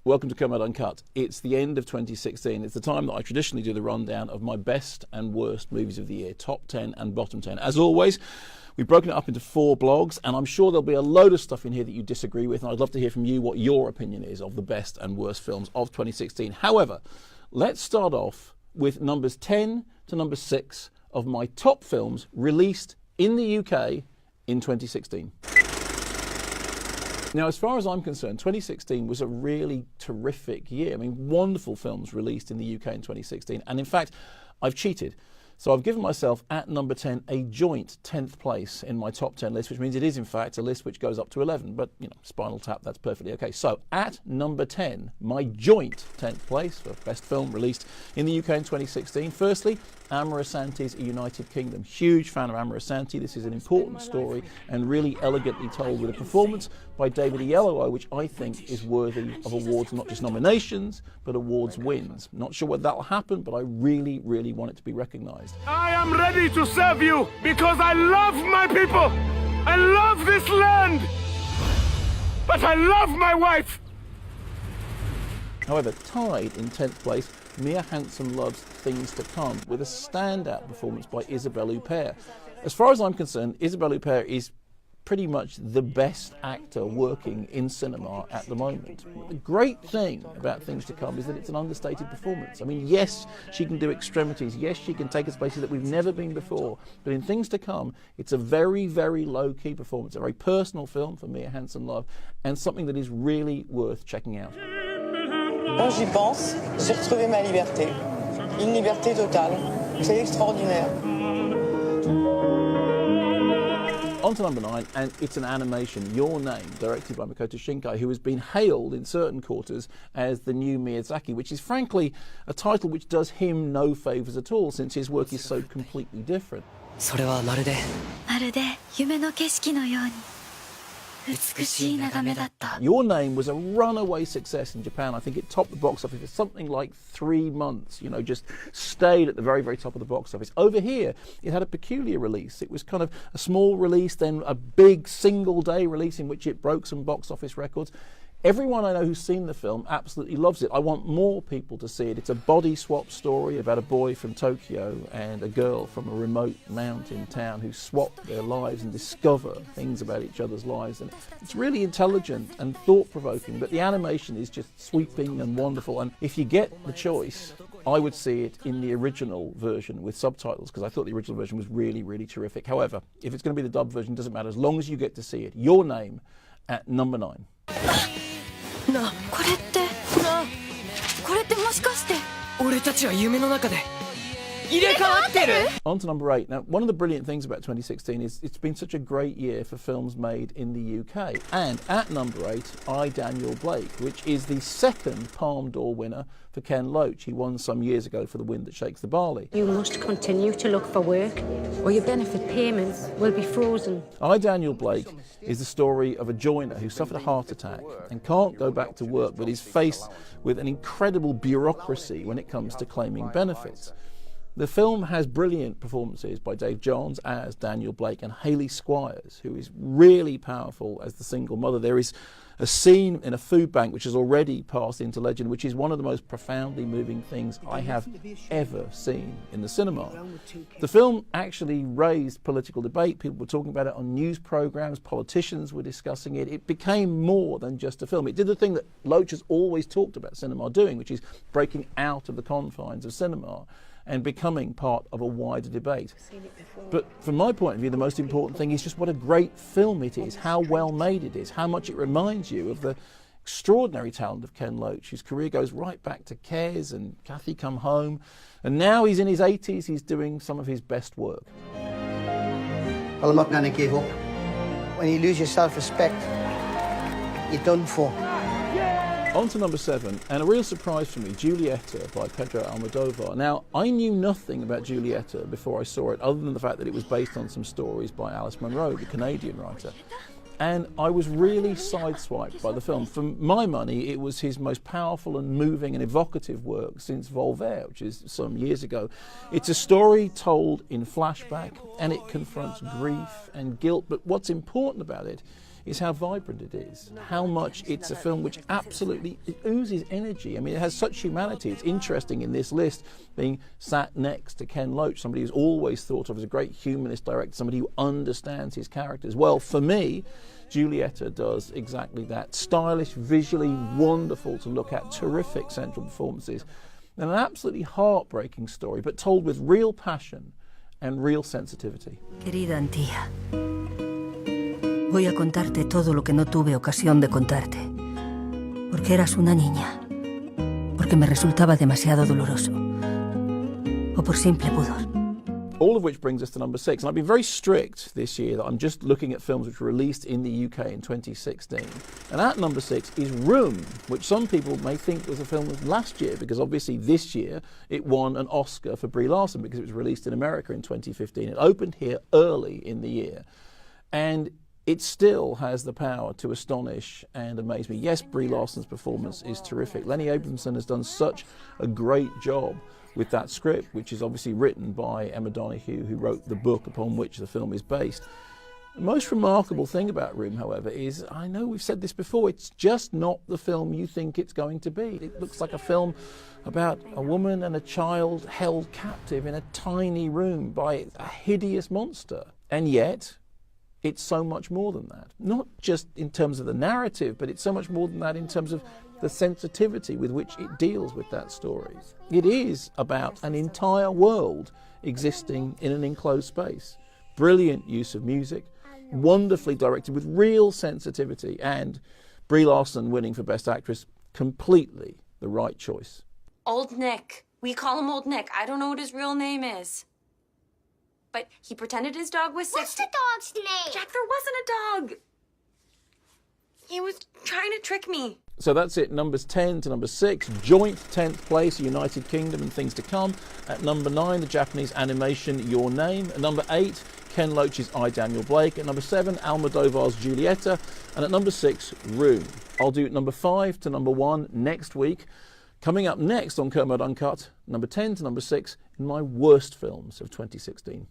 Welcome to Kermode Uncut. It's the end of 2016. It's the time that I traditionally do the rundown of my best and worst movies of the year, top 10 and bottom 10. As always, we've broken it up into 4 blogs, and I'm sure there'll be a load of stuff in here that you disagree with, and I'd love to hear from you what your opinion is of the best and worst films of 2016. However, let's start off with numbers 10 to number 6 of my top films released in the UK in 2016. Now, as far as I'm concerned, 2016 was a really terrific year. I mean, wonderful films released in the UK in 2016. And in fact, I've cheated. So I've given myself, at number 10, a joint 10th place in my top 10 list, which means it is, in fact, a list which goes up to 11. But, you know, Spinal Tap, that's perfectly okay. So, at number 10, my joint 10th place for best film released in the UK in 2016. Firstly, Amorosanti's United Kingdom. Huge fan of Amorosanti. This is an important story and really elegantly told with a performance by David Oyelowo, which I think is worthy of awards, not just nominations, but awards wins. Not sure whether that'll happen, but I really, really want it to be recognised. I am ready to serve you because I love my people. I love this land. But I love my wife. However, tied in 10th place, Mia Hansen-Love's Things to Come, with a standout performance by Isabelle Huppert. As far as I'm concerned, Isabelle Huppert is pretty much the best actor working in cinema at the moment. The great thing about Things to Come is that it's an understated performance. I mean, yes, she can do extremities. Yes, she can take us places that we've never been before. But in Things to Come, it's a very, very low-key performance, a very personal film for Mia Hansen-Love, and something that is really worth checking out. Quand j'y pense, j'ai retrouvé ma liberté. Une liberté totale. C'est extraordinaire. On to number 9, and it's an animation, Your Name, directed by Makoto Shinkai, who has been hailed in certain quarters as the new Miyazaki, which is frankly a title which does him no favours at all, since his work is so completely different. それはまるで夢の景色のように美しい眺めだった。 Your Name was a runaway success in Japan. I think it topped the box office for something like 3 months, you know, just stayed at the very, very top of the box office. Over here, it had a peculiar release. It was kind of a small release, then a big single-day release in which it broke some box office records. Everyone I know who's seen the film absolutely loves it. I want more people to see it. It's a body swap story about a boy from Tokyo and a girl from a remote mountain town who swap their lives and discover things about each other's lives. And it's really intelligent and thought-provoking, but the animation is just sweeping and wonderful. And if you get the choice, I would see it in the original version with subtitles, because I thought the original version was really, really terrific. However, if it's going to be the dub version, it doesn't matter, as long as you get to see it. Your Name at number 9. これってもしかして俺たちは夢の中で入れ替わってる On to number 8. Now, one of the brilliant things about 2016 is it's been such a great year for films made in the UK. And at number 8, I, Daniel Blake, which is the second Palme d'Or winner for Ken Loach. He won some years ago for The Wind That Shakes the Barley. You must continue to look for work, or your benefit payments will be frozen. I, Daniel Blake is the story of a joiner who suffered a heart attack and can't go back to work, but is faced with an incredible bureaucracy when it comes to claiming benefits. The film has brilliant performances by Dave Johns as Daniel Blake and Hayley Squires, who is really powerful as the single mother. There is a scene in a food bank which has already passed into legend, which is one of the most profoundly moving things I have ever seen in the cinema. The film actually raised political debate. People were talking about it on news programs. Politicians were discussing it. It became more than just a film. It did the thing that Loach has always talked about cinema doing, which is breaking out of the confines of cinema and becoming part of a wider debate. But from my point of view, the most important thing is just what a great film it is, how well made it is, how much it reminds you of the extraordinary talent of Ken Loach, whose career goes right back to Kes and Kathy Come Home, and now he's in his 80s, he's doing some of his best work. Well, I'm not going to give up. When you lose your self-respect, you're done for. On to number 7, and a real surprise for me, Giulietta by Pedro Almodovar. Now, I knew nothing about Giulietta before I saw it, other than the fact that it was based on some stories by Alice Munro, the Canadian writer. And I was really sideswiped by the film. For my money, it was his most powerful and moving and evocative work since Voltaire, which is some years ago. It's a story told in flashback, and it confronts grief and guilt, but what's important about it is how vibrant it is, how much it's a film which absolutely it oozes energy. I mean, it has such humanity. It's interesting in this list being sat next to Ken Loach, somebody who's always thought of as a great humanist director, somebody who understands his characters. Well, for me, Giulietta does exactly that. Stylish, visually wonderful to look at, terrific central performances, and an absolutely heartbreaking story, but told with real passion and real sensitivity. Querida Antía, voy a contarte todo lo que no tuve ocasión de contarte, porque eras una niña, porque me resultaba demasiado doloroso, o por simple pudor. All of which brings us to number 6. And I've been very strict this year that I'm just looking at films which were released in the UK in 2016. And at number 6 is Room, which some people may think was a film of last year, because obviously this year it won an Oscar for Brie Larson because it was released in America in 2015. It opened here early in the year. And it still has the power to astonish and amaze me. Yes, Brie Larson's performance is terrific. Lenny Abrahamson has done such a great job with that script, which is obviously written by Emma Donoghue, who wrote the book upon which the film is based. The most remarkable thing about Room, however, is, I know we've said this before, it's just not the film you think it's going to be. It looks like a film about a woman and a child held captive in a tiny room by a hideous monster. And yet, it's so much more than that. Not just in terms of the narrative, but it's so much more than that in terms of the sensitivity with which it deals with that story. It is about an entire world existing in an enclosed space. Brilliant use of music, wonderfully directed with real sensitivity, and Brie Larson winning for Best Actress, completely the right choice. Old Nick. We call him Old Nick. I don't know what his real name is. But he pretended his dog was sick. What's the dog's name? Jack, there wasn't a dog. He was trying to trick me. So that's it, numbers 10 to number 6, joint 10th place, United Kingdom and Things to Come. At number 9, the Japanese animation Your Name. At number 8, Ken Loach's I, Daniel Blake. At number 7, Almodovar's Giulietta. And at number 6, Room. I'll do number 5 to number 1 next week. Coming up next on Kermode Uncut, number 10 to number 6 in my worst films of 2016.